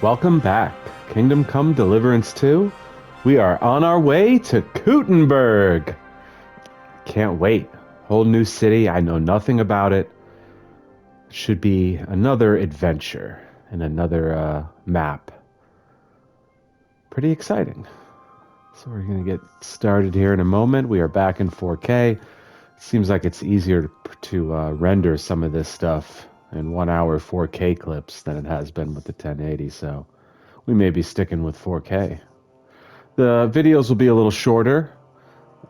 Welcome back. Kingdom Come Deliverance 2. We are on our way to Kuttenberg. Can't wait. Whole new city. I know nothing about it. Should be another adventure and another map. Pretty exciting. So we're going to get started here in a moment. We are back in 4K. Seems like it's easier to render some of this stuff in 1 hour 4K clips than it has been with the 1080, so we may be sticking with 4K. The videos will be a little shorter,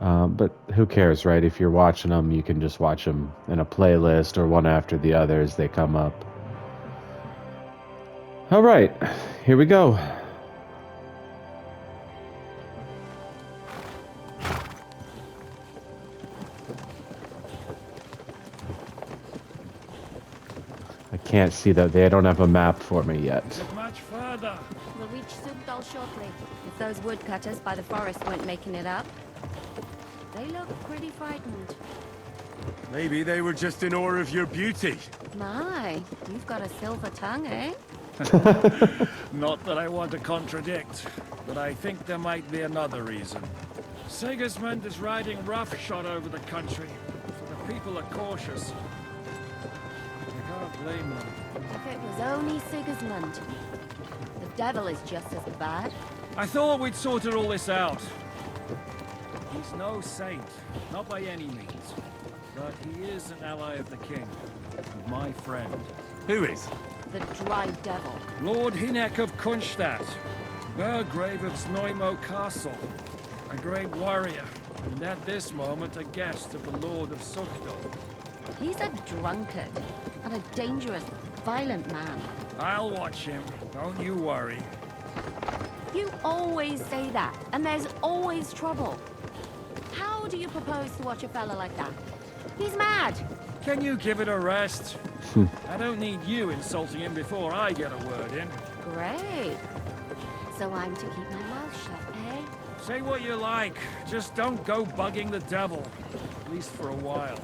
but who cares, right? If you're watching them, you can just watch them in a playlist or one after the other as they come up. All right, here we go. I can't see that. They don't have a map for me yet. Not much further. We'll reach Sugdal shortly. If those woodcutters by the forest weren't making it up. They look pretty frightened. Maybe they were just in awe of your beauty. My, you've got a silver tongue, eh? Not that I want to contradict, but I think there might be another reason. Sigismund is riding roughshod over the country, so the people are cautious. I can't blame them. If it was only Sigismund. The devil is just as bad. I thought we'd sorted all this out. He's no saint, not by any means. But he is an ally of the king, and my friend. Who is? The dry devil. Lord Hinek of Kunstadt, Burgrave of Znojmo Castle, a great warrior, and at this moment a guest of the Lord of Sukdal. He's a drunkard and a dangerous, violent man. I'll watch him, don't you worry. You always say that, and there's always trouble. How do you propose to watch a fella like that? He's mad. Can you give it a rest? I don't need you insulting him before I get a word in. Great. So I'm to keep my mouth shut, eh? Say what you like, just don't go bugging the devil. At least for a while.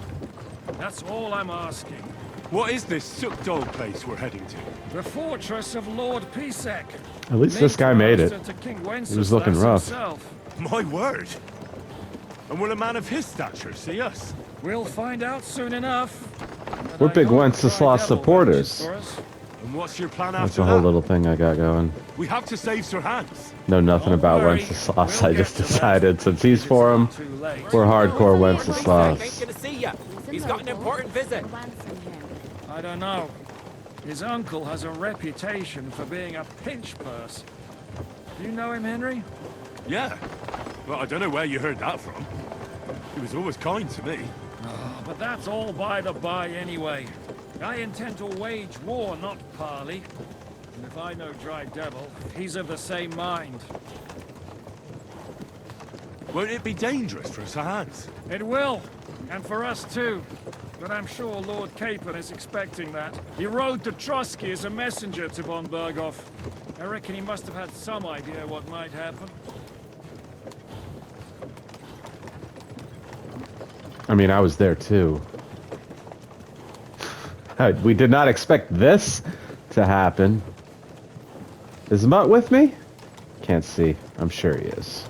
That's all I'm asking. What is this Sukdal place we're heading to? The fortress of Lord Pisek. At least this guy made it. He was looking rough. Himself. My word! And will a man of his stature see us? We'll find out soon enough. We're big Wenceslas supporters. And what's your plan That's after a whole that? little thing I got going. We have to save Sir Hans. Know nothing Don't about worry, Wenceslas. we'll I get just to that. decided since he's for him, Too late. we're hardcore Ain't Wenceslas. gonna see ya. He's got an important visit. Ransom him. I don't know. His uncle has a reputation for being a pinch purse. Do you know him, Henry? Yeah. Well, I don't know where you heard that from. He was always kind to me. Oh, but that's all by the by anyway. I intend to wage war, not parley. And if I know Dry Devil, he's of the same mind. Won't it be dangerous for Sir Hans? It will, and for us too. But I'm sure Lord Capon is expecting that. He rode to Trotsky as a messenger to von Berghoff. I reckon he must have had some idea what might happen. I mean, I was there too. We did not expect this to happen. Is Mutt with me? Can't see. I'm sure he is.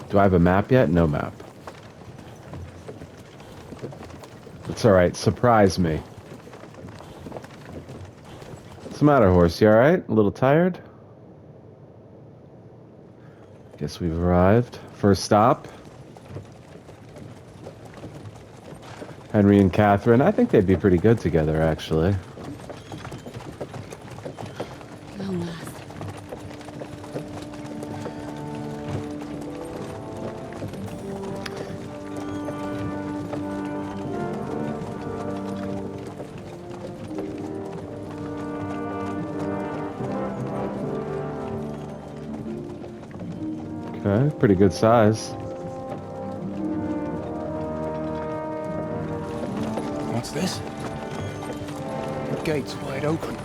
Do I have a map yet? No map. It's alright. Surprise me. What's the matter, horse? You alright? A little tired? Guess we've arrived. First stop. Henry and Catherine. I think they'd be pretty good together, actually. Long last. Okay, pretty good size. What's this? The gate's wide open.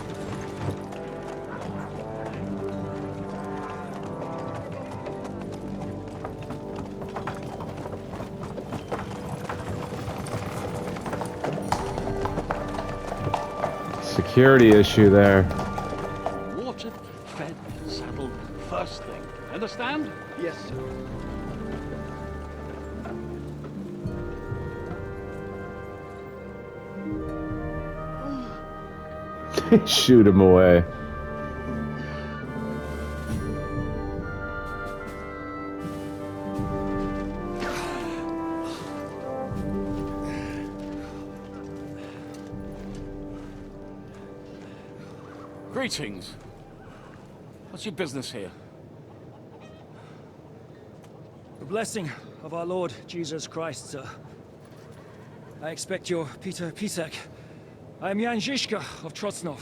Security issue there. Watered, fed, saddled, first thing. Understand? Yes, sir. Shoot him away. Greetings. What's your business here? The blessing of our Lord Jesus Christ, sir. I expect you're Peter Pisek. I am Jan Žižka of Trocnov.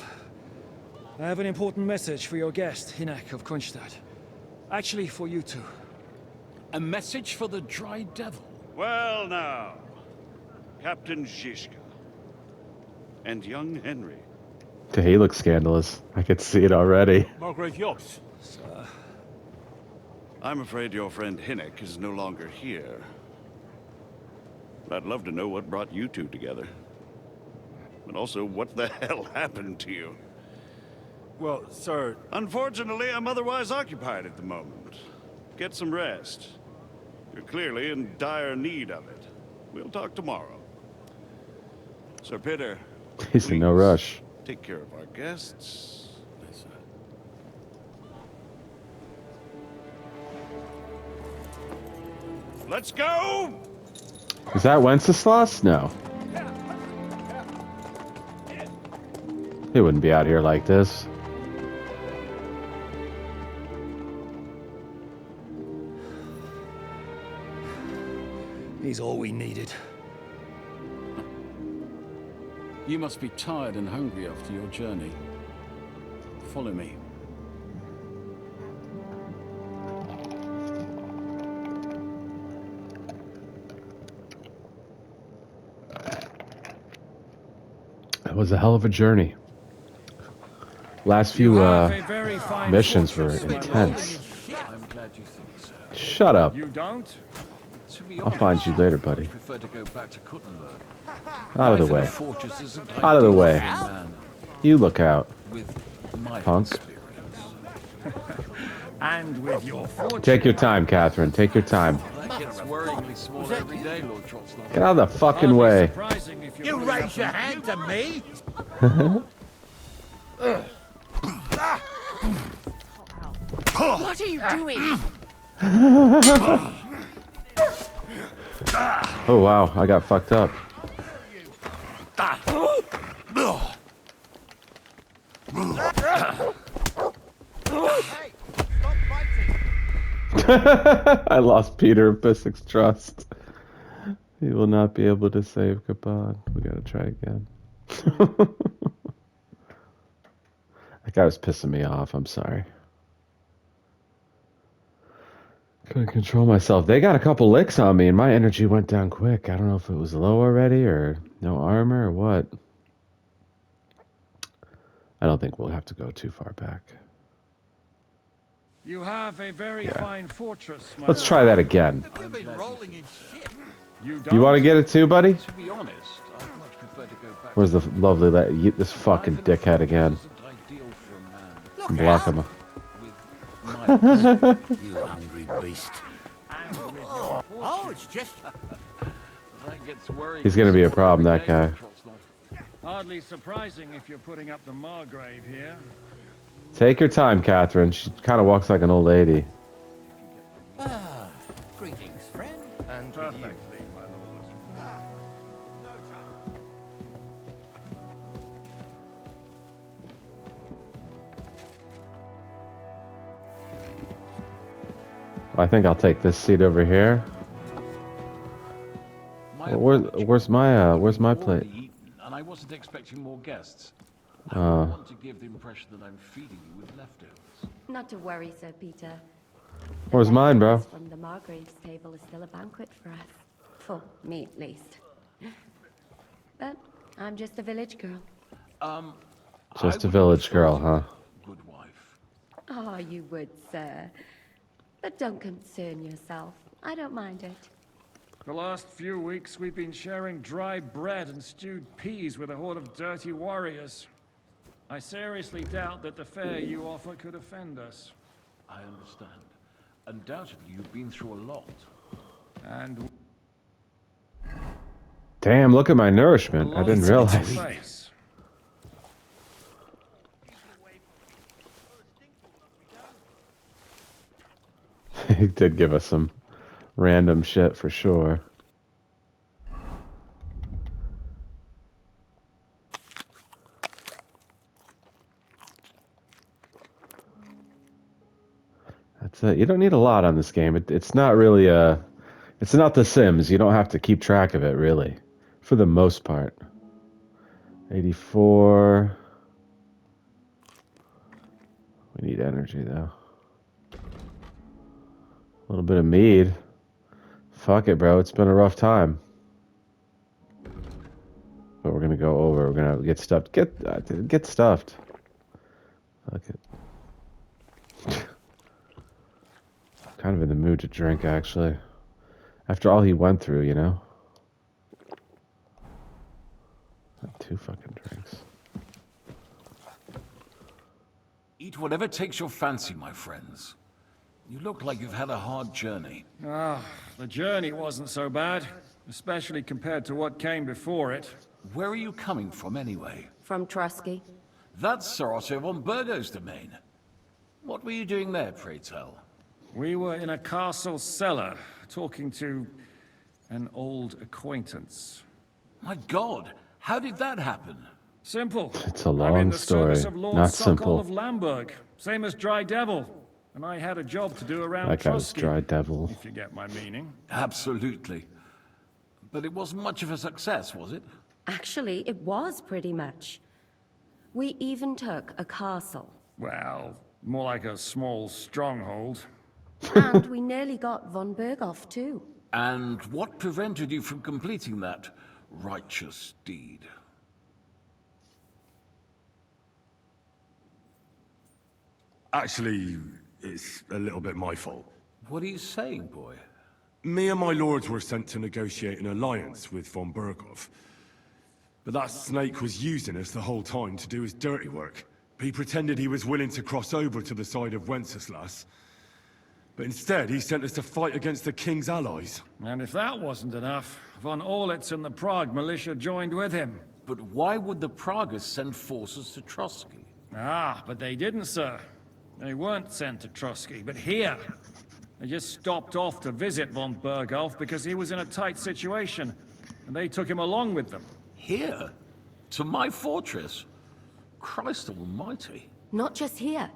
I have an important message for your guest, Hinek of Kunstadt. Actually, for you two. A message for the Dry Devil? Well now, Captain Žižka. And young Henry. He looks scandalous. I could see it already. Margrave Yops. I'm afraid your friend Hinek is no longer here. But I'd love to know what brought you two together. And also, what the hell happened to you? Well, sir, Unfortunately, I'm otherwise occupied at the moment. Get some rest. You're clearly in dire need of it. We'll talk tomorrow. Sir Peter, He's in no please rush. take care of our guests. Yes, sir. Let's go! Is that Wenceslas? No. He wouldn't be out here like this. He's all we needed. You must be tired and hungry after your journey. Follow me. It was a hell of a journey. Last few missions were intense. I'm glad you think so. Shut up. You don't? To be I'll honest, find you later, buddy. I prefer to go back to Kuttenberg. Out of the Life in a way. fortress isn't Out of the ideal way. for a man You look out. with my Punk. experience. And with your fortune. Take your time, Catherine. Take your time. That gets worryingly smaller every day, Lord Trotslov. Get out of the fucking Hardly way. surprising if you're You putting up raise your hand to me? What are you doing? Oh wow, I got fucked up. Hey, stop fighting. I lost Peter Pissek's trust. He will not be able to save Kabod. We gotta try again. That guy was pissing me off. I'm sorry. Couldn't control myself. They got a couple licks on me and my energy went down quick. I don't know if it was low already or no armor or what. I don't think we'll have to go too far back. You have a very fine fortress, my Let's lord. try that again. You've been rolling in shit. You don't? You want to get it too, buddy? To be honest, I'd much prefer to go back. Where's the lovely this fucking Life in a dickhead again? fortress isn't ideal for a man Look Block out. him. with my experience. You hungry beast. Oh, it's just... That gets worrying. He's gonna be a problem, that guy. Hardly surprising if you're putting up the Margrave here. Take your time, Catherine. She kind of walks like an old lady. Ah, greetings, friend. And with you. Perfectly, my lord. I think I'll take this seat over here. Where's my plate? And I wasn't expecting more guests. I Uh. don't want to give the impression that I'm feeding you with leftovers. Not to worry, Sir Peter. Where's mine, bro? From the Margrave's table is still a banquet for us. For me, at least. But I'm just a village girl. Just I a village would girl, prefer huh? to, good wife. Oh, you would, sir. But don't concern yourself. I don't mind it. The last few weeks we've been sharing dry bread and stewed peas with a horde of dirty warriors. I seriously doubt that the fare you offer could offend us. I understand. Undoubtedly, you've been through a lot. And Damn, look at my a nourishment. I lot didn't to realize. face. He did give us some random shit for sure. That's it. You don't need a lot on this game. It's not really a... It's not The Sims. You don't have to keep track of it, really. For the most part. 84... We need energy, though. A little bit of mead. Fuck it, bro. It's been a rough time. But we're gonna go over. We're gonna get stuffed. Get stuffed. Fuck it. Kind of in the mood to drink, actually. After all he went through, you know? Had 2 fucking drinks. Eat whatever takes your fancy, my friends. You look like you've had a hard journey. Ah, the journey wasn't so bad, especially compared to what came before it. Where are you coming from, anyway? From Trusky. That's Sir Otto von Burgo's domain. What were you doing there, pray tell? We were in a castle cellar, talking to an old acquaintance. My God, how did that happen? Simple. It's a I'm in long the story. service of Lord Not Sokol simple. of Lamberg, same as Dry Devil. And I had a job to do around That guy was Trusky, Dry Devil. if you get my meaning. Absolutely. But it wasn't much of a success, was it? Actually, it was pretty much. We even took a castle. Well, more like a small stronghold. And we nearly got von Berghoff, too. And what prevented you from completing that righteous deed? Actually, it's a little bit my fault. What are you saying, boy? Me and my lords were sent to negotiate an alliance with von Berghoff. But that snake was using us the whole time to do his dirty work. He pretended he was willing to cross over to the side of Wenceslas. But instead, he sent us to fight against the king's allies. And if that wasn't enough, von Orlitz and the Prague militia joined with him. But why would the Pragas send forces to Trusky? Ah, but they didn't, sir. They weren't sent to Trusky, but here. They just stopped off to visit von Berghoff because he was in a tight situation, and they took him along with them. Here? To my fortress? Christ almighty. Not just here,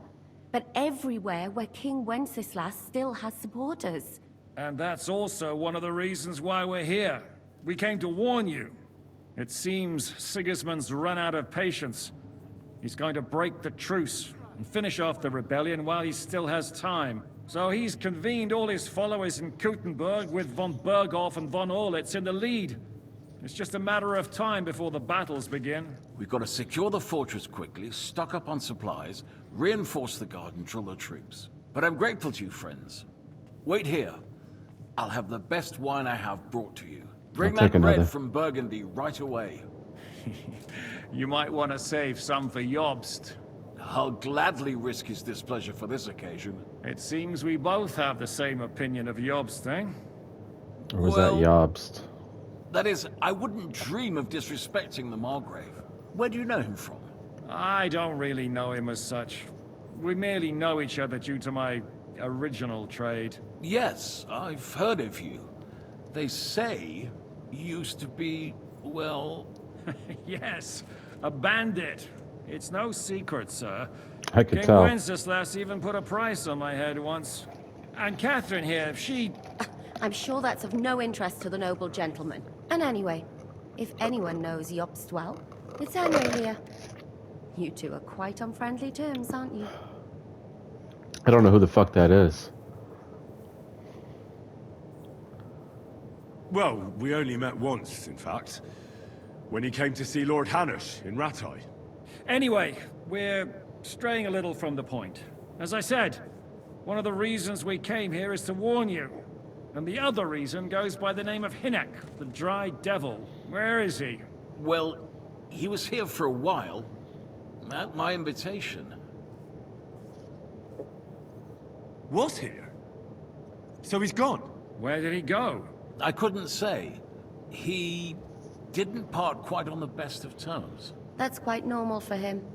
but everywhere where King Wenceslas still has supporters. And that's also one of the reasons why we're here. We came to warn you. It seems Sigismund's run out of patience. He's going to break the truce and finish off the rebellion while he still has time. So he's convened all his followers in Kuttenberg with von Berghoff and von Orlitz in the lead. It's just a matter of time before the battles begin. We've got to secure the fortress quickly, stock up on supplies, reinforce the guard and drill the troops. But I'm grateful to you, friends. Wait here. I'll have the best wine I have brought to you. Bring I'll take that another. bread from Burgundy right away. You might want to save some for Jobst. I'll gladly risk his displeasure for this occasion. It seems we both have the same opinion of Jobst, eh? Or was Well- that Jobst? That is, I wouldn't dream of disrespecting the Margrave. Where do you know him from? I don't really know him as such. We merely know each other due to my original trade. Yes, I've heard of you. They say you used to be, well... Yes, a bandit. It's no secret, sir. I could King tell. Wenceslas even put a price on my head once. And Catherine here, she... I'm sure that's of no interest to the noble gentleman. And anyway, if anyone knows Jobst well, it's Henry here. You two are quite on friendly terms, aren't you? I don't know who the fuck that is. Well, we only met once, in fact. When he came to see Lord Hanush in Rattay. Anyway, we're straying a little from the point. As I said, one of the reasons we came here is to warn you. And the other reason goes by the name of Hinek, the Dry Devil. Where is he? Well, he was here for a while. At my invitation. Was here? So he's gone? Where did he go? I couldn't say. He didn't part quite on the best of terms. That's quite normal for him.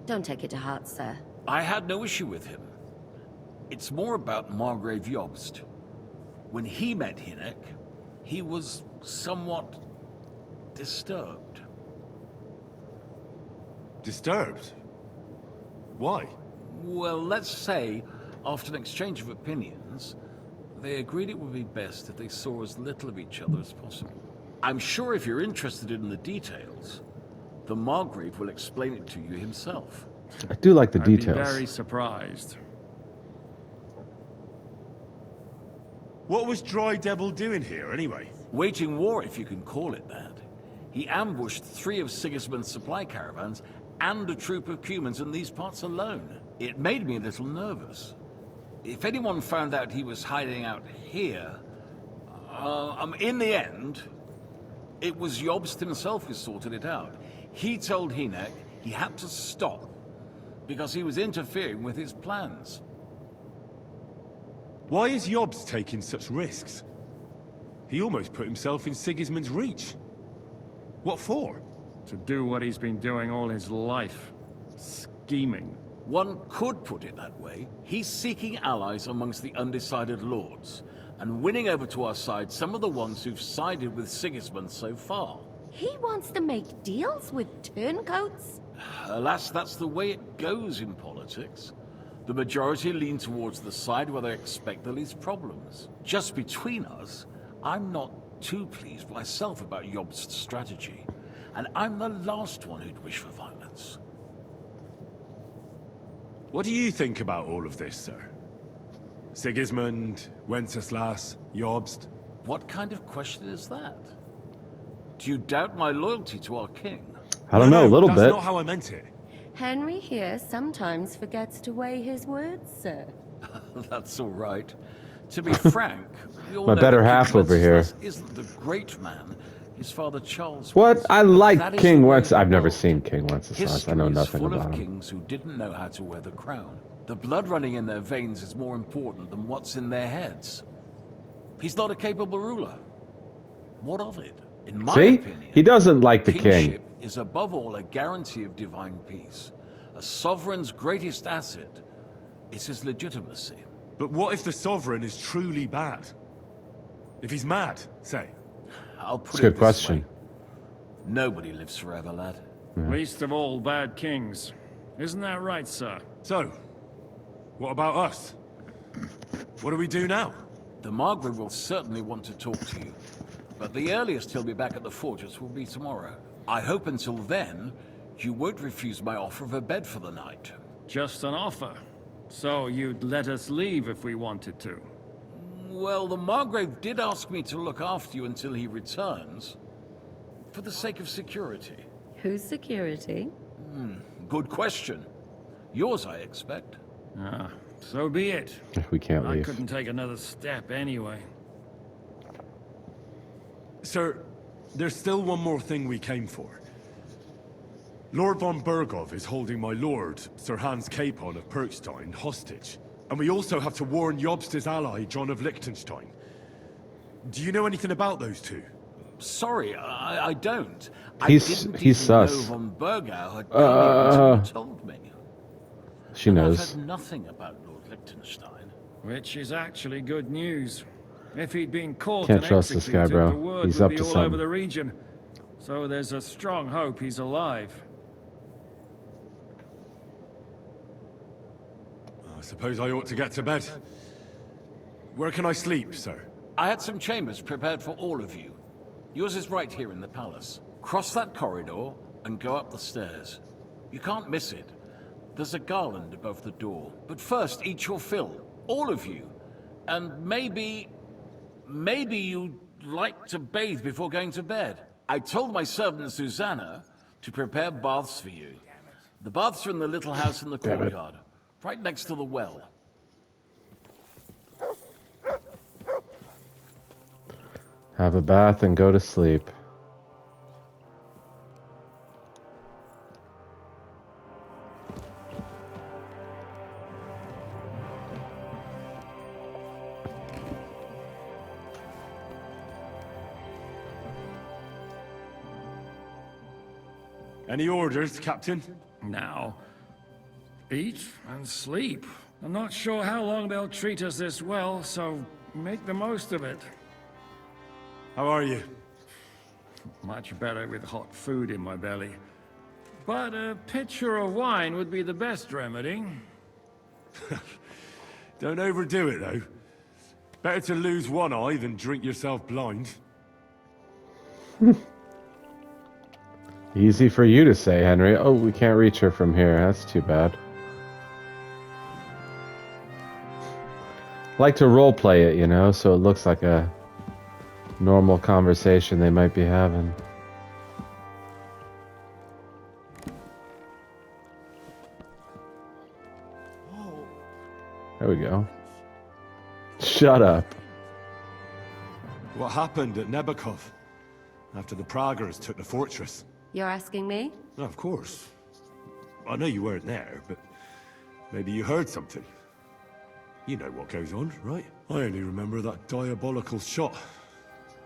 Don't take it to heart, sir. I had no issue with him. It's more about Margrave Jobst. When he met Hinek, he was somewhat disturbed. Disturbed? Why? Well, let's say, after an exchange of opinions, they agreed it would be best if they saw as little of each other as possible. I'm sure if you're interested in the details, the Margrave will explain it to you himself. I do like the I'd be details. very surprised. What was Dry Devil doing here, anyway? Waging war, if you can call it that. He ambushed 3 of Sigismund's supply caravans and a troop of Cumans in these parts alone. It made me a little nervous. If anyone found out he was hiding out here... in the end, it was Jobst himself who sorted it out. He told Hinek he had to stop, because he was interfering with his plans. Why is Jobst taking such risks? He almost put himself in Sigismund's reach. What for? To do what he's been doing all his life. Scheming. One could put it that way. He's seeking allies amongst the undecided lords, and winning over to our side some of the ones who've sided with Sigismund so far. He wants to make deals with turncoats? Alas, that's the way it goes in politics. The majority lean towards the side where they expect the least problems. Just between us, I'm not too pleased myself about Jobst's strategy, and I'm the last one who'd wish for violence. What do you think about all of this, sir? Sigismund, Wenceslas, Jobst? What kind of question is that? Do you doubt my loyalty to our king? I don't know, a little that's bit. not how I meant it. Henry here sometimes forgets to weigh his words, sir. That's all right. To be frank, we all My know better that half King over here. Wenceslas isn't the great man his father Charles What? was. I like That is King the way of Wenceslas. the I've never world. seen King Wenceslas. I know History is nothing full about of him. kings who didn't know how to wear the crown. The blood running in their veins is more important than what's in their heads. He's not a capable ruler. What of it? In my See? opinion, He doesn't like the king. kingship is above all a guarantee of divine peace. A sovereign's greatest asset is his legitimacy. But what if the Sovereign is truly bad? If he's mad, say. I'll put It's a it good this question. way. Nobody lives forever, lad. Least of all bad kings. Isn't that right, sir? So, what about us? What do we do now? The Margrave will certainly want to talk to you, but the earliest he'll be back at the fortress will be tomorrow. I hope until then, you won't refuse my offer of a bed for the night. Just an offer. So you'd let us leave if we wanted to. Well, the Margrave did ask me to look after you until he returns, for the sake of security. Whose security? Good question. Yours, I expect. Ah, so be it. We can't I leave. couldn't take another step anyway. Sir, there's still one more thing we came for. Lord von Bergov is holding my lord, Sir Hans Capon of Perkstein, hostage. And we also have to warn Jobst's ally, John of Liechtenstein. Do you know anything about those two? Sorry, I don't. He's I didn't he's even know sus. von Bergau had come here until you told me. She And knows. I've heard nothing about Lord Liechtenstein. Which is actually good news. If he'd been caught Can't and trust this guy, executed, bro. the word He's would up be to all something. over the region. So there's a strong hope he's alive. I suppose I ought to get to bed. Where can I sleep, sir? I had some chambers prepared for all of you. Yours is right here in the palace. Cross that corridor and go up the stairs. You can't miss it. There's a garland above the door. But first, eat your fill. All of you. And maybe you'd like to bathe before going to bed. I told my servant Susanna to prepare baths for you. The baths are in the little house in the Damn it. courtyard, right next to the well. Have a bath and go to sleep. Any orders, Captain? Now, eat and sleep. I'm not sure how long they'll treat us this well, so make the most of it. How are you? Much better with hot food in my belly. But a pitcher of wine would be the best remedy. Don't overdo it, though. Better to lose one eye than drink yourself blind. Easy for you to say, Henry. Oh, we can't reach her from here. That's too bad. Like to role play it, you know, so it looks like a normal conversation they might be having. There we go. Shut up. What happened at Nebakov? After the Praggers took the fortress? You're asking me? Of course. I know you weren't there, but maybe you heard something. You know what goes on, right? I only remember that diabolical shot.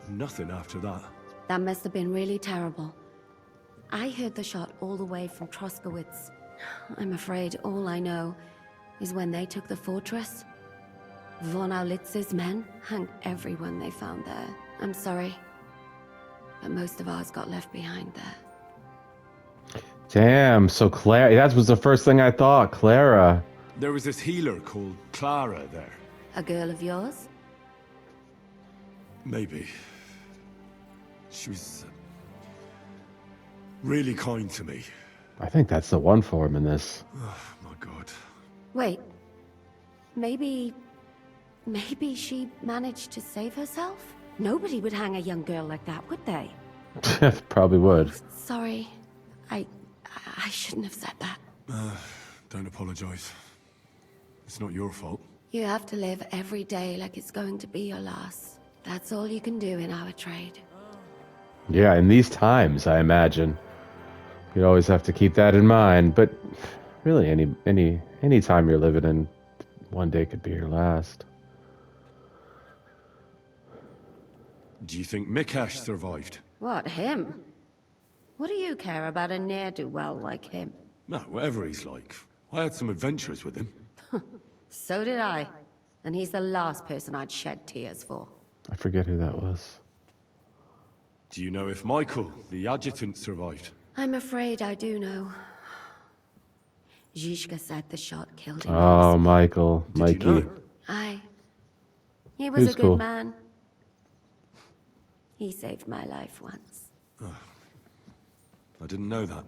Nothing after that. That must have been really terrible. I heard the shot all the way from Troskowitz. I'm afraid all I know is when they took the fortress, Von Aulitz's men hung everyone they found there. I'm sorry, but most of ours got left behind there. Damn, so Clara, that was the first thing I thought, Clara. There was this healer called Clara there. A girl of yours? Maybe. She was really kind to me. I think that's the one for him in this. Oh my god. Wait, maybe she managed to save herself? Nobody would hang a young girl like that, would they? Probably would. Sorry, I shouldn't have said that. Don't apologize. It's not your fault. You have to live every day like it's going to be your last. That's all you can do in our trade. Yeah, in these times, I imagine. You'd always have to keep that in mind, but really any time you're living in, one day could be your last. Do you think Mikash survived? What, him? What do you care about a ne'er-do-well like him? No, whatever he's like. I had some adventures with him. So did I. And he's the last person I'd shed tears for. I forget who that was. Do you know if Michael, the adjutant, survived? I'm afraid I do know. Zhishka said the shot killed him. Oh, Michael. Did Mikey. you know? Aye. He was He's a good cool. man. He saved my life once. I didn't know that.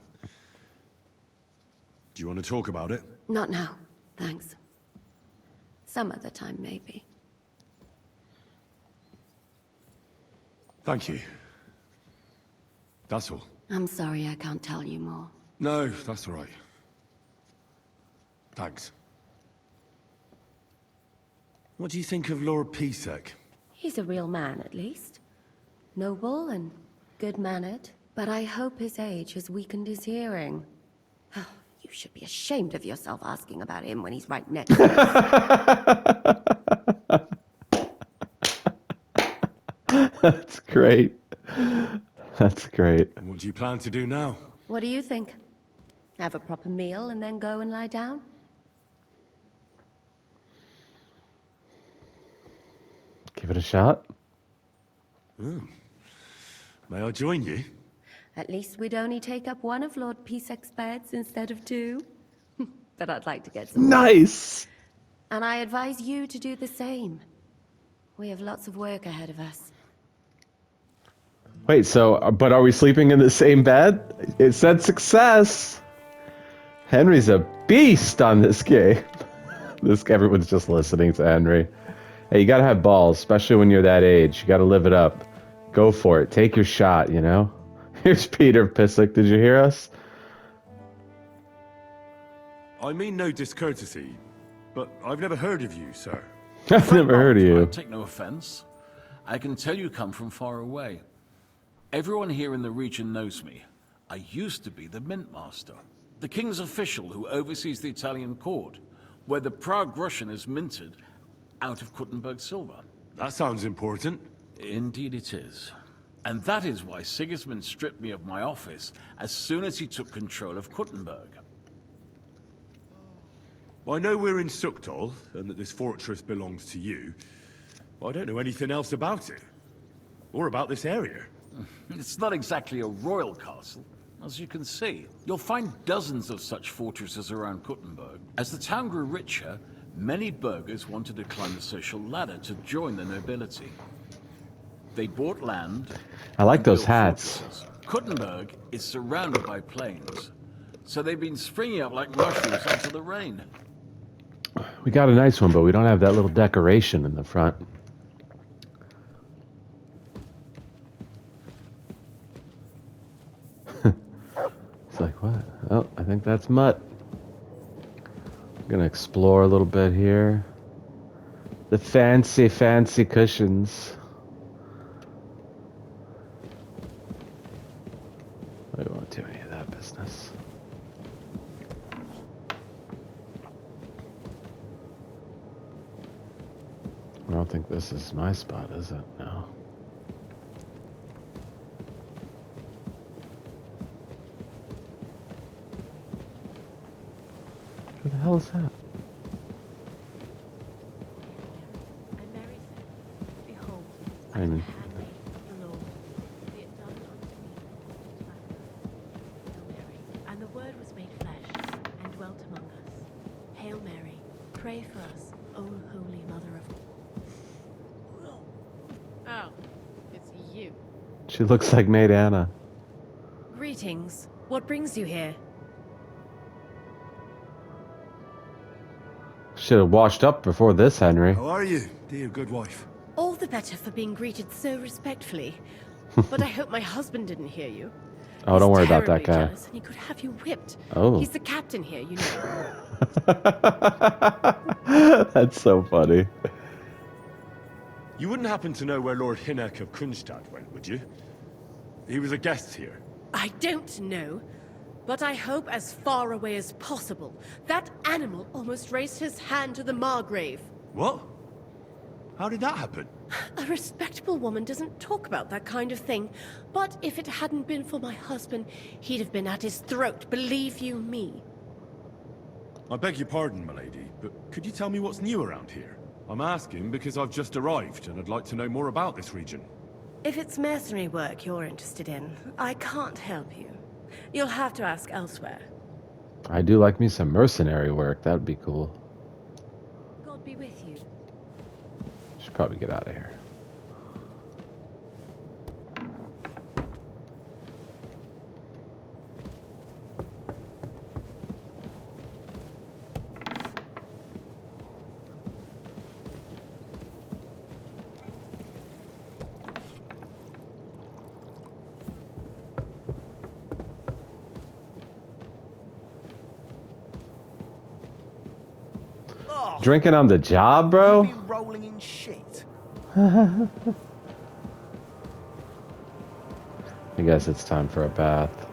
Do you want to talk about it? Not now, thanks. Some other time, maybe. Thank you. That's all. I'm sorry I can't tell you more. No, that's all right. Thanks. What do you think of Lord Pisek? He's a real man, at least. Noble and good-mannered, but I hope his age has weakened his hearing. You should be ashamed of yourself asking about him when he's right next to us. That's great. That's great. And what do you plan to do now? What do you think? Have a proper meal and then go and lie down? Give it a shot. May I join you? At least we'd only take up one of Lord Pisek's beds instead of two. But I'd like to get some. Nice! And I advise you to do the same. We have lots of work ahead of us. Wait, so, but are we sleeping in the same bed? It said success! Henry's a beast on this game. Everyone's just listening to Henry. Hey, you gotta have balls, especially when you're that age. You gotta live it up. Go for it. Take your shot, you know? Here's Peter Pissick. Did you hear us? I mean no discourtesy, but I've never heard of you, sir. I've never heard of you. Take no offense. I can tell you come from far away. Everyone here in the region knows me. I used to be the Mint Master, the king's official who oversees the Italian court, where the Prague Russian is minted out of Kuttenberg silver. That sounds important. Indeed it is. And that is why Sigismund stripped me of my office as soon as he took control of Kuttenberg. I know we're in Sukdal, and that this fortress belongs to you, but I don't know anything else about it. Or about this area. It's not exactly a royal castle, as you can see. You'll find dozens of such fortresses around Kuttenberg. As the town grew richer, many burghers wanted to climb the social ladder to join the nobility. They bought land. I like and those built hats. fortresses. Kuttenberg is surrounded by plains, so they've been springing up like mushrooms after the rain. We got a nice one, but we don't have that little decoration in the front. It's like, what? Oh, I think that's Mutt. I'm gonna explore a little bit here. The fancy, fancy cushions. I don't want to do any of that business. I don't think this is my spot, is it? No. Who the hell is that? And Mary said, Behold, I mean, handmaid of the Lord, be it done unto me. Hail Mary, and the Word was made flesh, and dwelt among us. Hail Mary, pray for us, O Holy Mother of God. Oh, it's you. she looks like Maid Anna. Greetings. What brings you here? Should have washed up before this, Henry. How are you, dear good wife? All the better for being greeted so respectfully. But I hope my husband didn't hear you. Oh, don't worry about that He's guy. terribly jealous, and he could have you whipped. Oh. He's the captain here, you know. That's so funny. You wouldn't happen to know where Lord Hinnek of Kunstad went, would you? He was a guest here. I don't know, but I hope as far away as possible. That animal almost raised his hand to the Margrave. What? How did that happen? A respectable woman doesn't talk about that kind of thing. But if it hadn't been for my husband, he'd have been at his throat, believe you me. I beg your pardon, milady, but could you tell me what's new around here? I'm asking because I've just arrived and I'd like to know more about this region. If it's mercenary work you're interested in, I can't help you. You'll have to ask elsewhere. I do like me some mercenary work. That'd be cool. God be with you. Should probably get out of here. Drinking on the job, bro? Be rolling in shit. I guess it's time for a bath.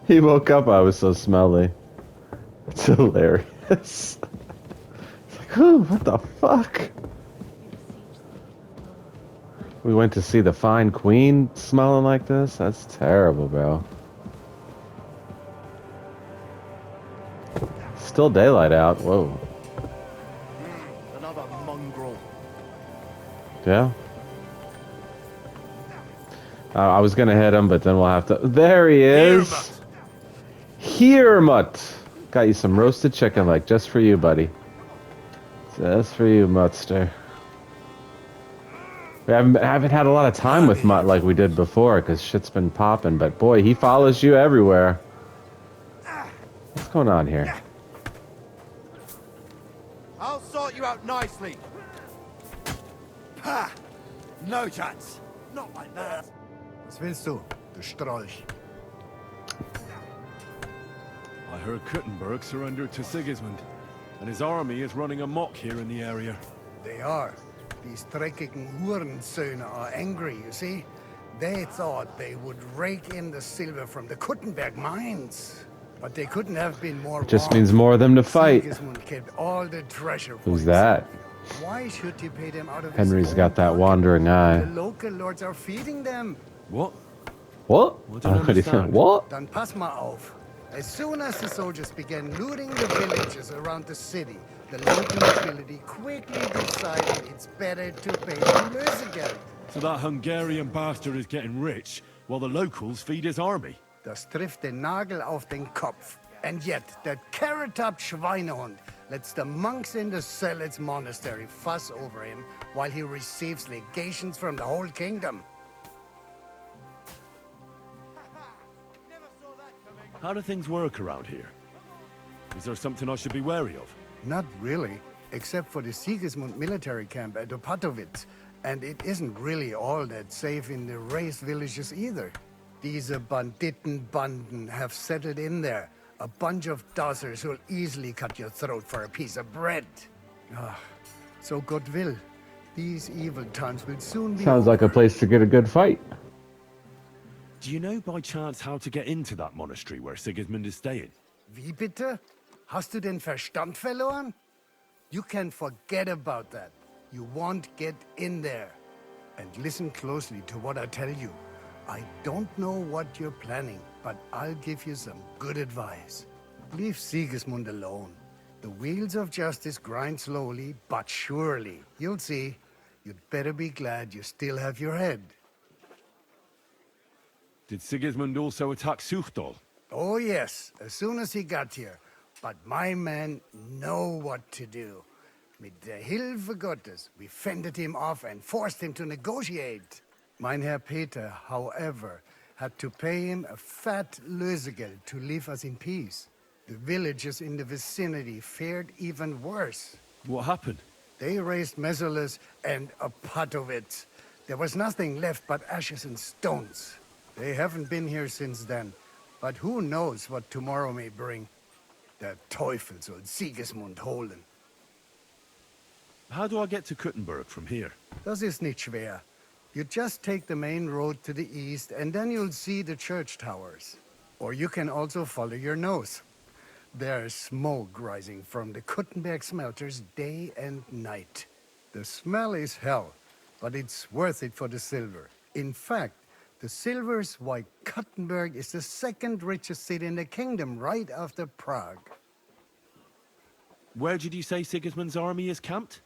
He woke up, I was so smelly. It's hilarious. It's like, ooh, what the fuck? We went to see the fine queen smelling like this? That's terrible, bro. Still daylight out. Whoa. Another mongrel. Yeah? I was gonna hit him, but then we'll have to... There he is! Here, Mutt! Got you some roasted chicken leg just for you, buddy. Just for you, Muttster. We haven't had a lot of time with Mutt like we did before, because shit's been popping, but boy, he follows you everywhere. What's going on here? I'll sort you out nicely. Ha! No chance. Not like that. Was willst du, du Strolch? I heard Kuttenberg surrendered to Sigismund, and his army is running amok here in the area. They are. These dreckigen Hurensöhne are angry, you see? They thought they would rake in the silver from the Kuttenberg mines. But they couldn't have been more It just wrong. means more of them to fight. Sigismund kept all the treasure for Who's himself. that? Why should he pay them out of Henry's his got own that pocket? wandering eye. The local lords are feeding them. What? What? I don't understand. What? Dann pass mal auf. As soon as the soldiers began looting the villages around the city, the local nobility quickly decided it's better to pay them Lösegeld. So that Hungarian bastard is getting rich, while the locals feed his army. Das trifft den Nagel auf den Kopf. And yet, that carrot-top Schweinehund lets the monks in the Zealots monastery fuss over him while he receives legations from the whole kingdom. How do things work around here? Is there something I should be wary of? Not really, except for the Sigismund military camp at Opatowitz. And it isn't really all that safe in the raised villages either. These Banditenbanden have settled in there. A bunch of dossers who'll easily cut your throat for a piece of bread. So God will. These evil times will soon be Sounds like a over. place to get a good fight. Do you know by chance how to get into that monastery where Sigismund is staying? Wie bitte? Hast du den Verstand verloren? You can forget about that. You won't get in there. And listen closely to what I tell you. I don't know what you're planning, but I'll give you some good advice. Leave Sigismund alone. The wheels of justice grind slowly, but surely. You'll see. You'd better be glad you still have your head. Did Sigismund also attack Suchdol? Oh yes, as soon as he got here. But my men know what to do. Mit der Hilfe Gottes, we fended him off and forced him to negotiate. Mein Herr Peter, however, had to pay him a fat Lösegeld to leave us in peace. The villagers in the vicinity fared even worse. What happened? They raised Mesolis and Opatowitz. There was nothing left but ashes and stones. They haven't been here since then, but who knows what tomorrow may bring. Der Teufel soll Sigismund holen. How do I get to Kuttenberg from here? Das ist nicht schwer. You just take the main road to the east, and then you'll see the church towers. Or you can also follow your nose. There's smoke rising from the Kuttenberg smelters day and night. The smell is hell, but it's worth it for the silver. In fact, the silver's why Kuttenberg is the second richest city in the kingdom, right after Prague. Where did you say Sigismund's army is camped?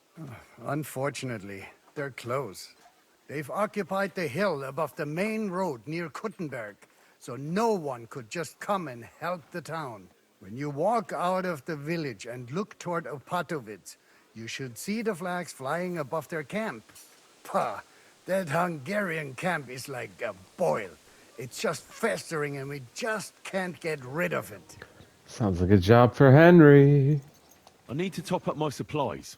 Unfortunately, they're close. They've occupied the hill above the main road near Kuttenberg, so no one could just come and help the town. When you walk out of the village and look toward Opatowitz, you should see the flags flying above their camp. Pah, that Hungarian camp is like a boil. It's just festering and we just can't get rid of it. Sounds like a job for Henry. I need to top up my supplies.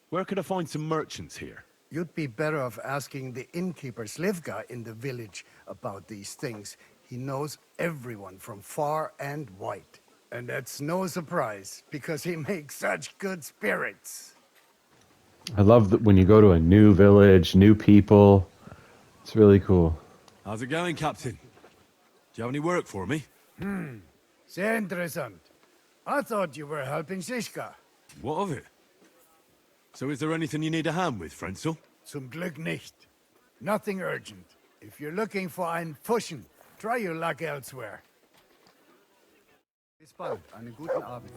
Where could I find some merchants here? You'd be better off asking the innkeeper Slivka in the village about these things. He knows everyone from far and wide. And that's no surprise, because he makes such good spirits. I love that when you go to a new village, new people. It's really cool. How's it going, Captain? Do you have any work for me? Sehr interessant. I thought you were helping Siska. What of it? So is there anything you need a hand with, Frenzel? Zum Glück nicht. Nothing urgent. If you're looking for einen Pfuschen, try your luck elsewhere. Bis bald. Einen guten Abend.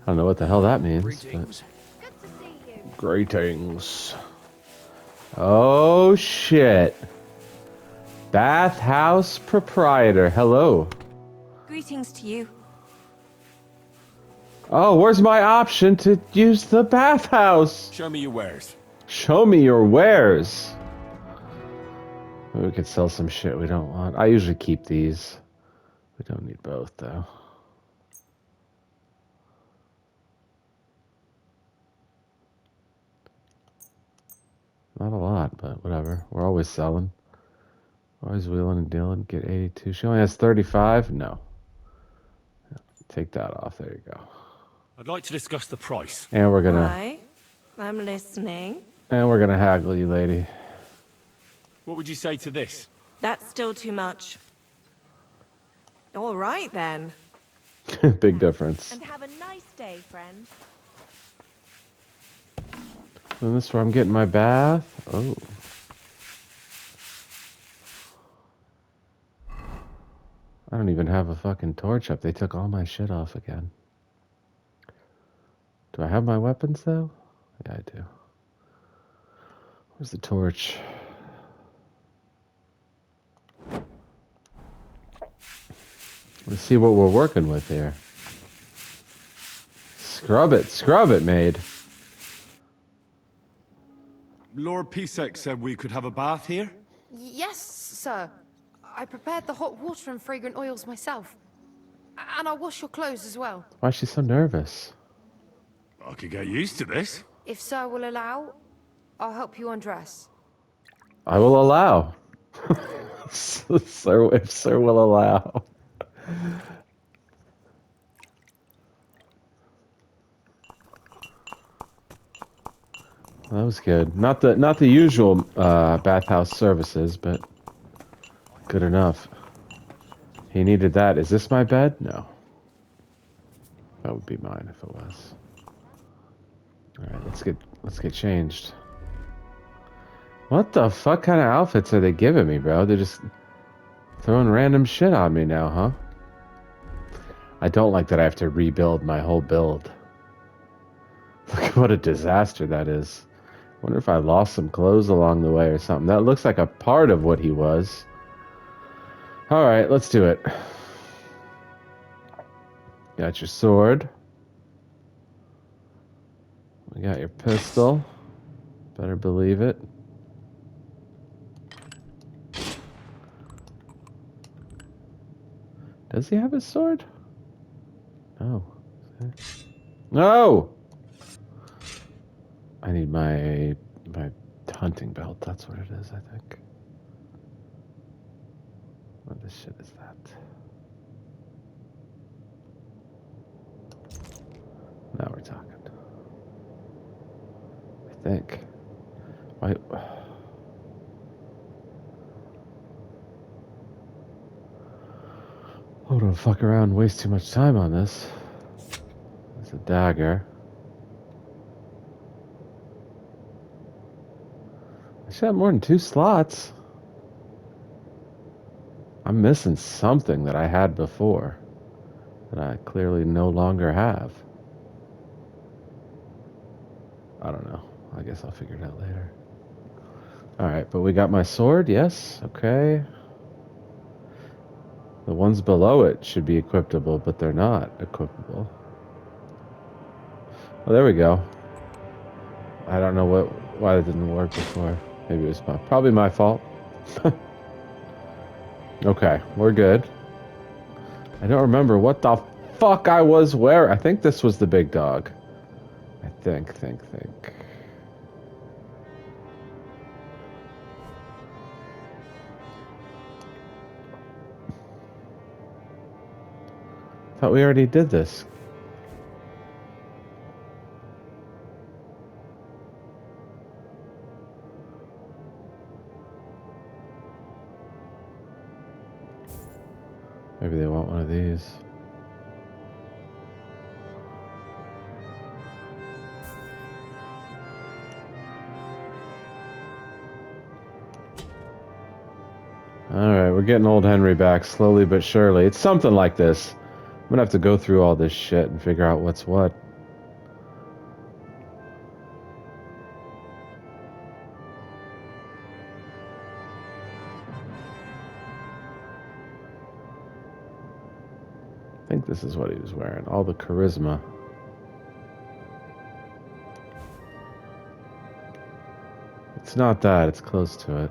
I don't know what the hell that means. Greetings. But... Greetings. Oh, shit. Bathhouse proprietor. Hello. Greetings to you. Oh, where's my option to use the bathhouse? Show me your wares. Show me your wares. We could sell some shit we don't want. I usually keep these. We don't need both, though. Not a lot, but whatever. We're always selling. Always wheeling and dealing. Get 82. She only has 35? No. Take that off. There you go. I'd like to discuss the price. And we're gonna... Hi, I'm listening. And we're gonna haggle you, lady. What would you say to this? That's still too much. All right, then. Big difference. And have a nice day, friend. And this is where I'm getting my bath. Oh. I don't even have a fucking torch up. They took all my shit off again. Do I have my weapons, though? Yeah, I do. Where's the torch? Let's see what we're working with here. Scrub it, maid. Lord Pisek said we could have a bath here? Yes, sir. I prepared the hot water and fragrant oils myself. And I'll wash your clothes as well. Why is she so nervous? I could get used to this. If sir will allow, I'll help you undress. I will allow. Sir, if sir will allow. That was good. Not the usual bathhouse services, but good enough. He needed that. Is this my bed? No. That would be mine if it was. All right, let's get changed. What the fuck kind of outfits are they giving me, bro? They're just throwing random shit on me now, huh? I don't like that I have to rebuild my whole build. Look what a disaster that is. Wonder if I lost some clothes along the way or something. That looks like a part of what he was. Alright, let's do it. Got your sword. We got your pistol. Better believe it. Does he have his sword? No. No! I need my hunting belt. That's what it is, I think. What the shit is that? Now we're talking. I think. Why? Oh, don't fuck around and waste too much time on this. There's a dagger. I should have more than 2 slots. I'm missing something that I had before that I clearly no longer have. I don't know. I guess I'll figure it out later. Alright, but we got my sword, yes. Okay. The ones below it should be equipable, but they're not equipable. Oh, there we go. I don't know why it didn't work before. Maybe it was probably my fault. Okay, we're good. I don't remember what the fuck I was wearing. I think this was the big dog. I think. Thought we already did this. Maybe they want one of these. Alright, we're getting old Henry back slowly but surely. It's something like this. I'm gonna have to go through all this shit and figure out what's what. I think this is what he was wearing. All the charisma. It's not that, it's close to it.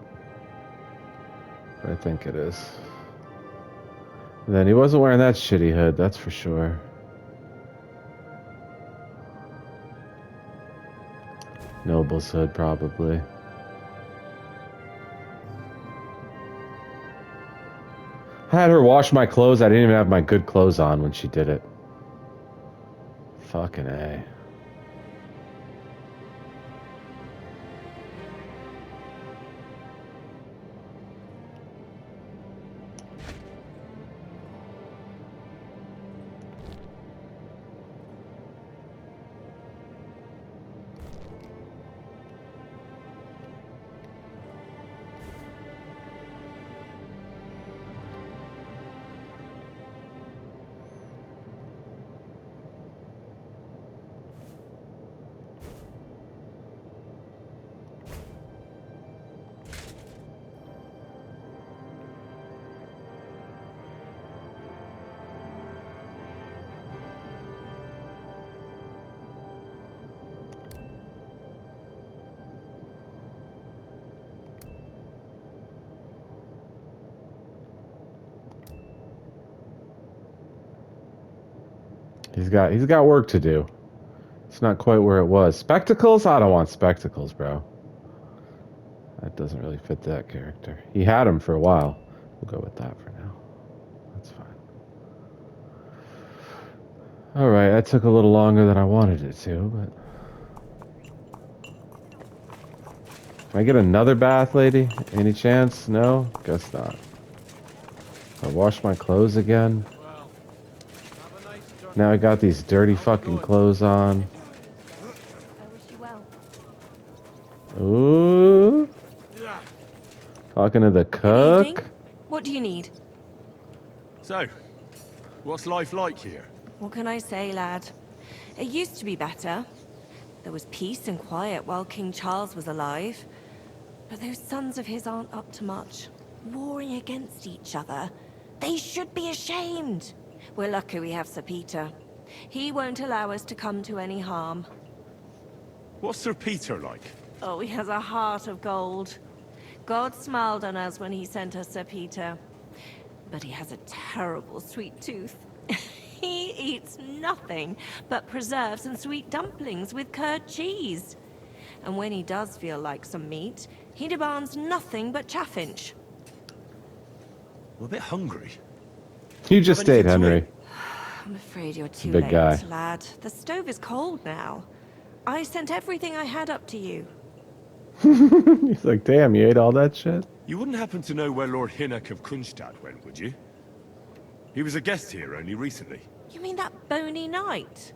But I think it is. And then he wasn't wearing that shitty hood, that's for sure. Noble's hood, probably. I had her wash my clothes. I didn't even have my good clothes on when she did it. Fucking A. He's got work to do. It's not quite where it was. Spectacles? I don't want spectacles, bro. That doesn't really fit that character. He had them for a while. We'll go with that for now. That's fine. Alright, that took a little longer than I wanted it to, but... Can I get another bath, lady? Any chance? No? Guess not. I wash my clothes again. Now I got these dirty fucking clothes on. Ooh. Talking to the cook. Good evening. What do you need? So, what's life like here? What can I say, lad? It used to be better. There was peace and quiet while King Charles was alive. But those sons of his aren't up to much. Warring against each other. They should be ashamed. We're lucky we have Sir Peter. He won't allow us to come to any harm. What's Sir Peter like? Oh, he has a heart of gold. God smiled on us when he sent us Sir Peter. But he has a terrible sweet tooth. He eats nothing but preserves and sweet dumplings with curd cheese. And when he does feel like some meat, he demands nothing but chaffinch. We're a bit hungry. You just stayed, Henry. I'm afraid you're too big late, guy. lad. The stove is cold now. I sent everything I had up to you. He's like, damn, you ate all that shit? You wouldn't happen to know where Lord Hinnock of Kunstad went, would you? He was a guest here only recently. You mean that bony knight?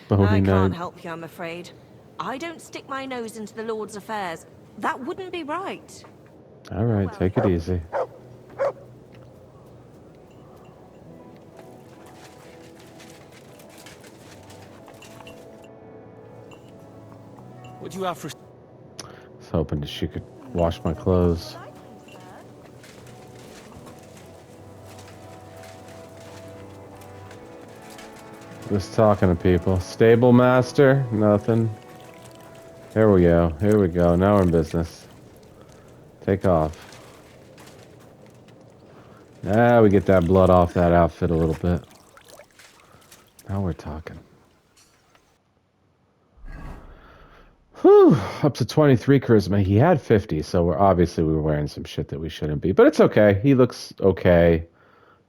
Bony I can't knight. help you, I'm afraid. I don't stick my nose into the Lord's affairs. That wouldn't be right. Alright, take it easy. What do you have for... I was hoping that she could wash my clothes. Just talking to people. Stable master? Nothing. Here we go. Here we go. Now we're in business. Take off. Now we get that blood off that outfit a little bit. Now we're talking. Whew, up to 23 charisma. He had 50, so we were wearing some shit that we shouldn't be. But it's okay. He looks okay.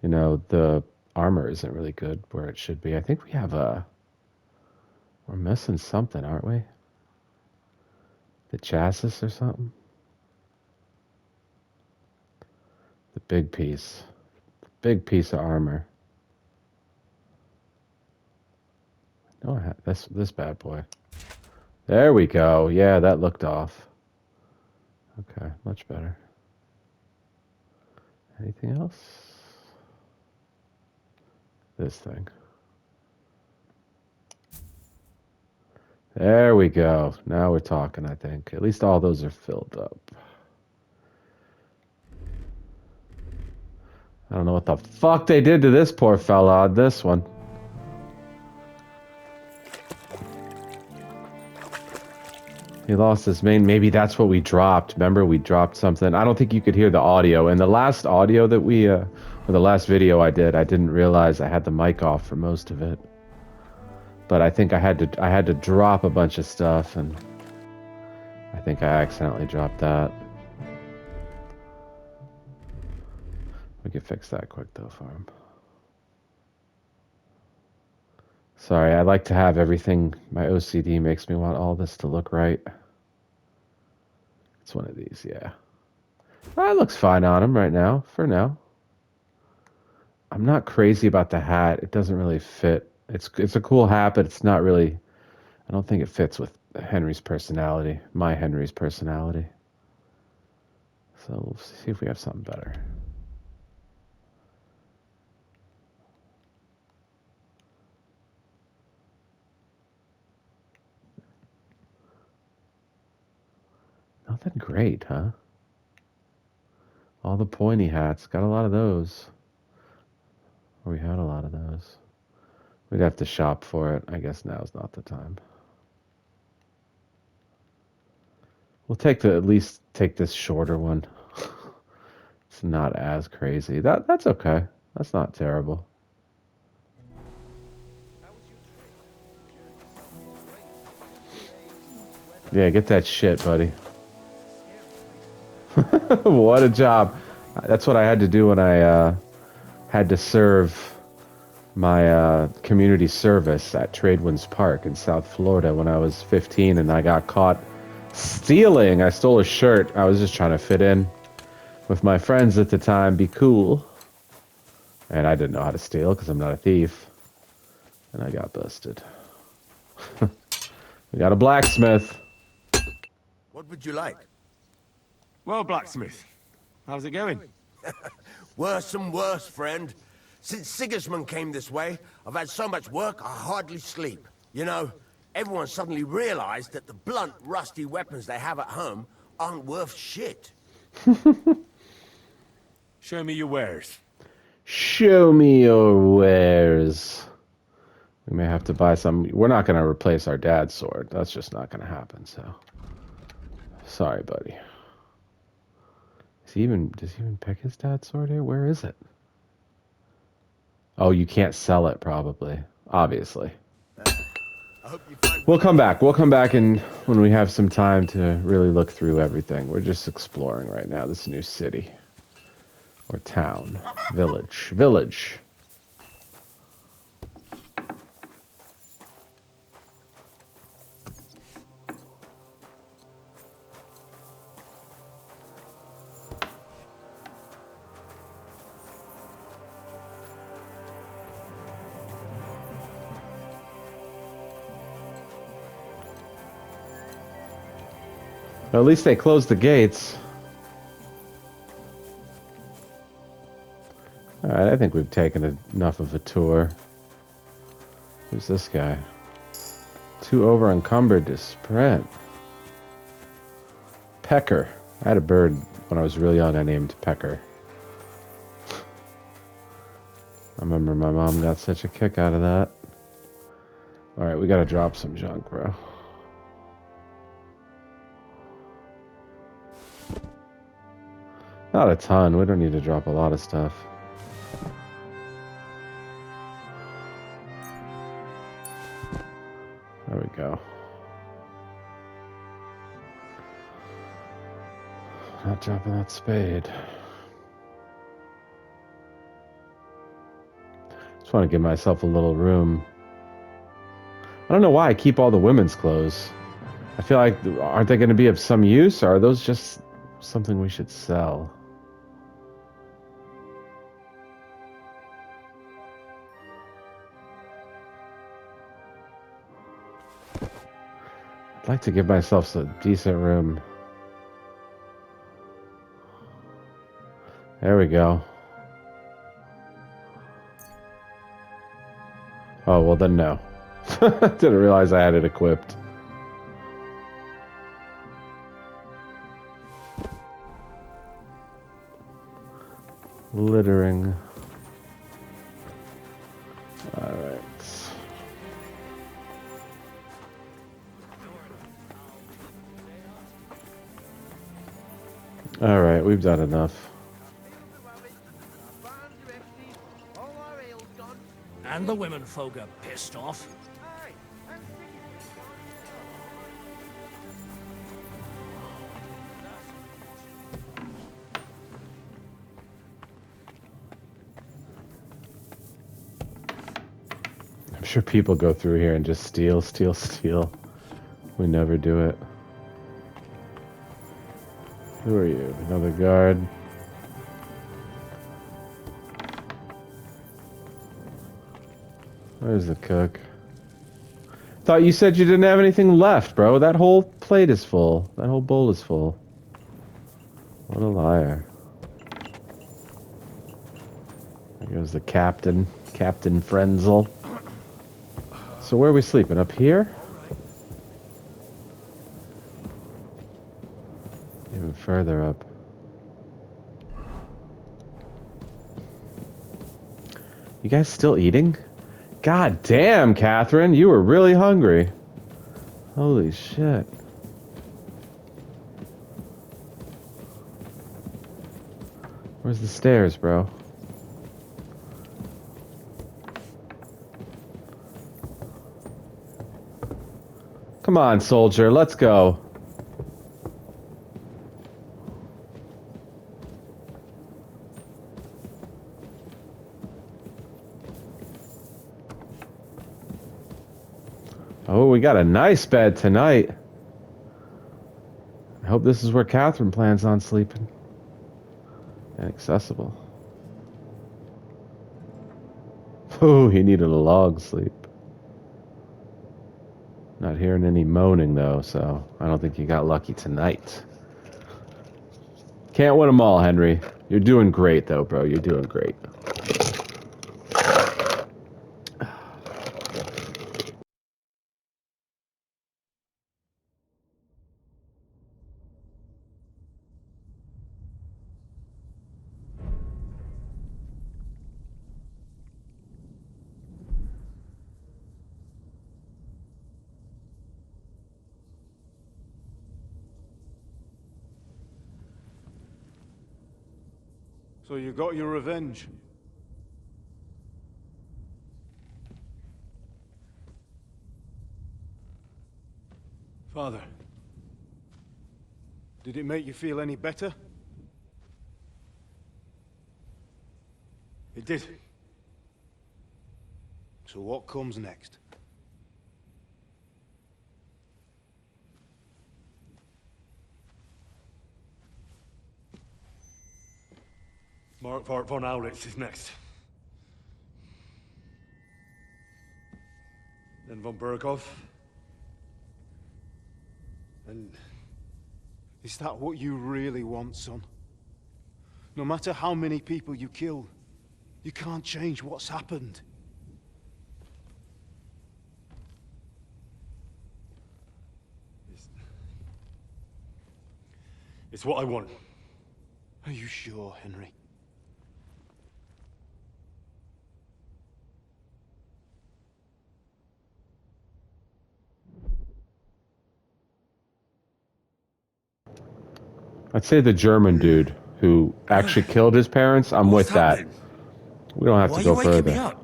You know, the armor isn't really good where it should be. I think we have we're missing something, aren't we? The chassis or something? The big piece. The big piece of armor. No, I had this bad boy. There we go. Yeah, that looked off. Okay, much better. Anything else? This thing. There we go. Now we're talking, I think. At least all those are filled up. I don't know what the fuck they did to this poor fella on this one. He lost his main. Maybe that's what we dropped. Remember, we dropped something. I don't think you could hear the audio. And the last audio that we, or the last video I didn't realize I had the mic off for most of it. But I think I had to drop a bunch of stuff, and I think I accidentally dropped that. We could fix that quick though for him. Sorry, I like to have everything. My OCD makes me want all this to look right. It's one of these, yeah. That looks fine on him right now, for now. I'm not crazy about the hat. It doesn't really fit. It's a cool hat, but it's not really... I don't think it fits with Henry's personality. My Henry's personality. So we'll see if we have something better. Nothing great, huh? All the pointy hats. Got a lot of those. Or we had a lot of those. We'd have to shop for it. I guess now's not the time. We'll at least take this shorter one. It's not as crazy. That's okay. That's not terrible. Yeah, get that shit, buddy. What a job. That's what I had to do when I had to serve my community service at Tradewinds Park in South Florida when I was 15, and I got caught stealing. I stole a shirt. I was just trying to fit in with my friends at the time, be cool. And I didn't know how to steal because I'm not a thief. And I got busted. We got a blacksmith. What would you like? Well, blacksmith, how's it going? Worse and worse, friend. Since Sigismund came this way, I've had so much work I hardly sleep. You know, everyone suddenly realized that the blunt, rusty weapons they have at home aren't worth shit. Show me your wares. Show me your wares. We may have to buy some. We're not going to replace our dad's sword. That's just not going to happen, so. Sorry, buddy. Does he even pick his dad's sword here? Where is it? Oh, you can't sell it, probably. Obviously. We'll come back. We'll come back and when we have some time to really look through everything. We're just exploring right now this new city. Or town. Village. Village. Well, at least they closed the gates. Alright, I think we've taken enough of a tour. Who's this guy? Too over encumbered to sprint. Pecker. I had a bird when I was real young I named Pecker. I remember my mom got such a kick out of that. Alright, we gotta drop some junk, bro. Not a ton. We don't need to drop a lot of stuff. There we go. Not dropping that spade. Just want to give myself a little room. I don't know why I keep all the women's clothes. I feel like, aren't they going to be of some use, or are those just something we should sell? I'd like to give myself a decent room. There we go. Oh, well then no. Didn't realize I had it equipped. Littering. Alright. Alright, we've done enough. And the women folk are pissed off. I'm sure people go through here and just steal, steal, steal. We never do it. Who are you? Another guard? Where's the cook? Thought you said you didn't have anything left, bro. That whole plate is full. That whole bowl is full. What a liar. There goes the captain. Captain Frenzel. So where are we sleeping? Up here? Even further up. You guys still eating? God damn, Catherine, you were really hungry. Holy shit. Where's the stairs, bro? Come on, soldier, let's go. Oh, we got a nice bed tonight. I hope this is where Catherine plans on sleeping. And accessible. Oh, he needed a log sleep. Not hearing any moaning, though, so I don't think you got lucky tonight. Can't win them all, Henry. You're doing great, though, bro. You're doing great. So you got your revenge? Father, did it make you feel any better? It did. So what comes next? Mark von Aulitz is next. Then von Berghoff. And is that what you really want, son? No matter how many people you kill, you can't change what's happened. It's what I want. Are you sure, Henry? I'd say the German dude who actually killed his parents, I'm with that. We don't have to go further. Me up?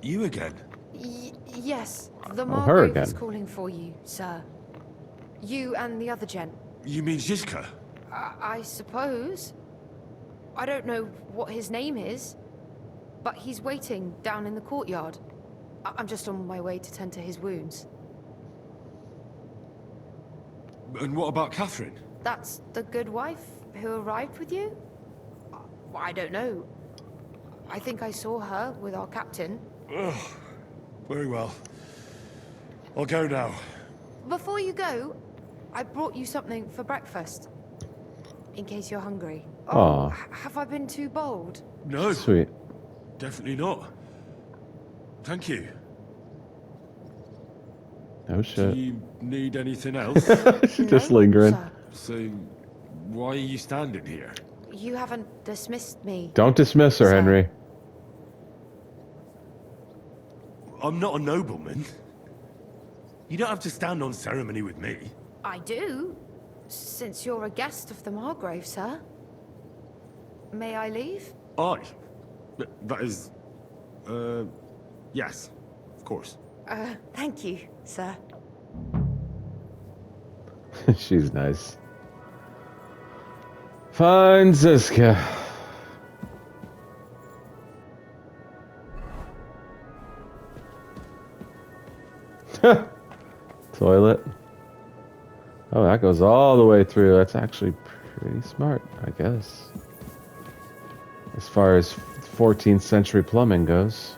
You again? Yes, the Oh, her Margrave is again. calling for you, sir. You and the other gent. You mean Ziska? I suppose. I don't know what his name is, but he's waiting down in the courtyard. I'm just on my way to tend to his wounds. And what about Catherine? That's the good wife who arrived with you? I don't know. I think I saw her with our captain. Ugh. Very well. I'll go now. Before you go, I brought you something for breakfast. In case you're hungry. Aw. Have I been too bold? No. Sweet. Definitely not. Thank you. Oh shit. Do you need anything else? She's just lingering. Sir. So, why are you standing here? You haven't dismissed me. Don't dismiss her, Sir. Henry. I'm not a nobleman. You don't have to stand on ceremony with me. I do, since you're a guest of the Margrave, sir. May I leave? That is... yes. Of course. Thank you, sir. She's nice. Fine, Ziska. Toilet. Oh, that goes all the way through. That's actually pretty smart, I guess. As far as 14th century plumbing goes.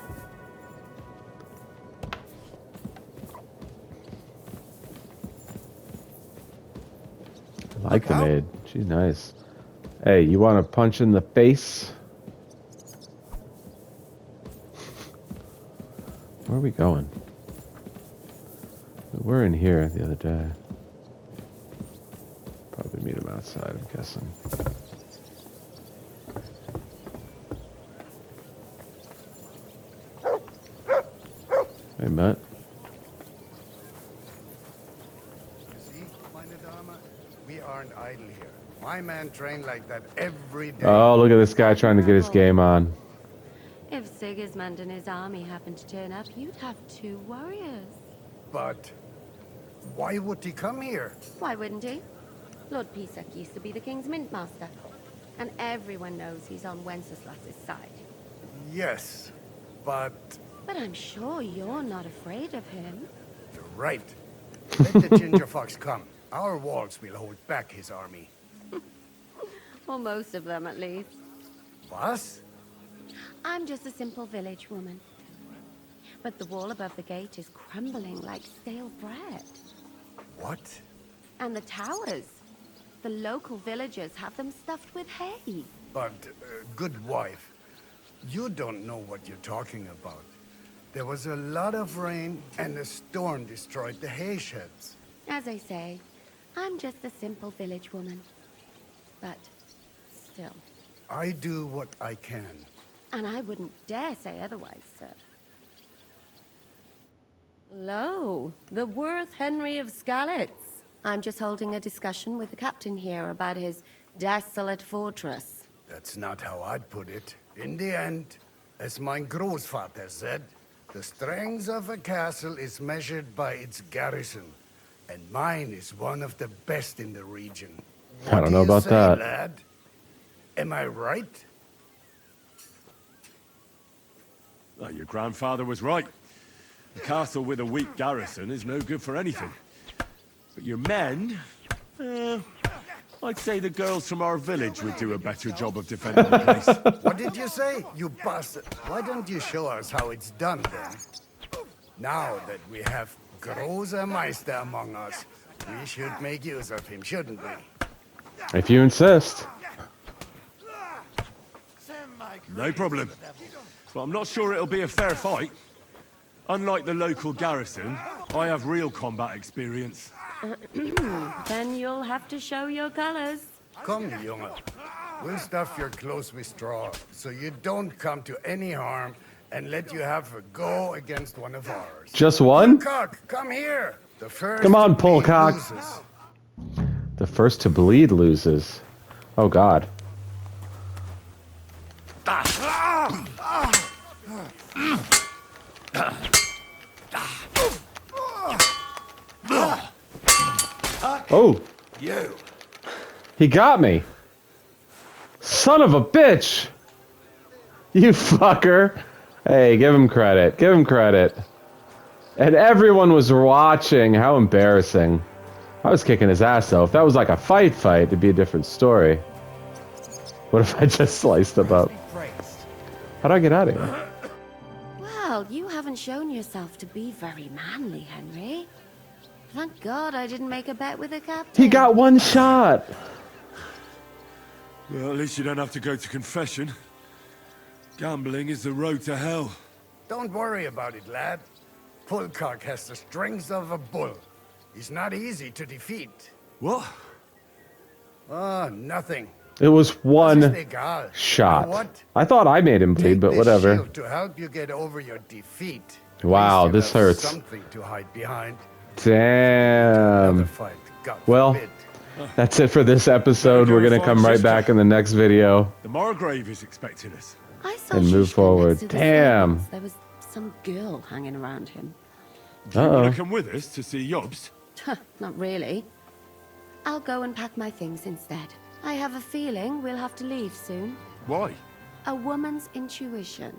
I like the maid. She's nice. Hey, you want to punch in the face? Where are we going? We were in here the other day. Probably meet him outside, I'm guessing. Hey, Matt. You see, meine Dame, we aren't idle here. My men train like that every day. Oh, look at this guy trying to get his game on. If Sigismund and his army happened to turn up, you'd have 2 warriors. but why would he come here? Why wouldn't he? Lord Pisak used to be the king's mint master, and everyone knows he's on Wenceslas's side. Yes, but But I'm sure you're not afraid of him. you're right. Let the ginger fox come. Our walls will hold back his army. Or most of them, at least. Was? I'm just a simple village woman. But the wall above the gate is crumbling like stale bread. What? And the towers. The local villagers have them stuffed with hay. But, good wife, you don't know what you're talking about. There was a lot of rain, and a storm destroyed the hay sheds. As I say, I'm just a simple village woman. But still. I do what I can. And I wouldn't dare say otherwise, sir. Lo, the worth Henry of Skalitz. I'm just holding a discussion with the captain here about his desolate fortress. That's not how I'd put it. In the end, as my großvater said, the strength of a castle is measured by its garrison. And mine is one of the best in the region. I don't know about that. Lad? Am I right? Well, your grandfather was right. A castle with a weak garrison is no good for anything. But your men... I'd say the girls from our village would do a better job of defending the place. What did you say, you bastard? Why don't you show us how it's done, then? Now that we have Großer Meister among us, we should make use of him, shouldn't we? If you insist. No problem. But I'm not sure it'll be a fair fight. Unlike the local garrison, I have real combat experience. Then you'll have to show your colors. Come, Junge. We'll stuff your clothes with straw, so you don't come to any harm, and let you have a go against one of ours. Just one? Cock, come here. The first Come on, to bleed Polcock. loses. The first to bleed loses. Oh, God. Oh! You! He got me! Son of a bitch! You fucker! Hey, give him credit. Give him credit. And everyone was watching. How embarrassing. I was kicking his ass, though. If that was like a fight, it'd be a different story. What if I just sliced him up? How do I get out of here? Well, you haven't shown yourself to be very manly, Henry. Thank God I didn't make a bet with the captain. He got one shot! Well, at least you don't have to go to confession. Gambling is the road to hell. Don't worry about it, lad. Polcock has the strength of a bull. He's not easy to defeat. What? Oh, nothing. It was one Das ist egal. shot. You know what? I thought I made him bleed, Take but this whatever. shield to help you get over your defeat. At Wow, least you'll this have hurts. Something to hide behind. Damn. Fight, God Well, forbid. that's it for this episode. We're gonna come right back in the next video The Margrave is expecting us. I saw and move Shishka forward. next to the Damn. servants. There was some girl hanging around him. Do you Uh-oh. want to come with us to see Yobs? Not really. I'll go and pack my things instead. I have a feeling we'll have to leave soon. Why? A woman's intuition.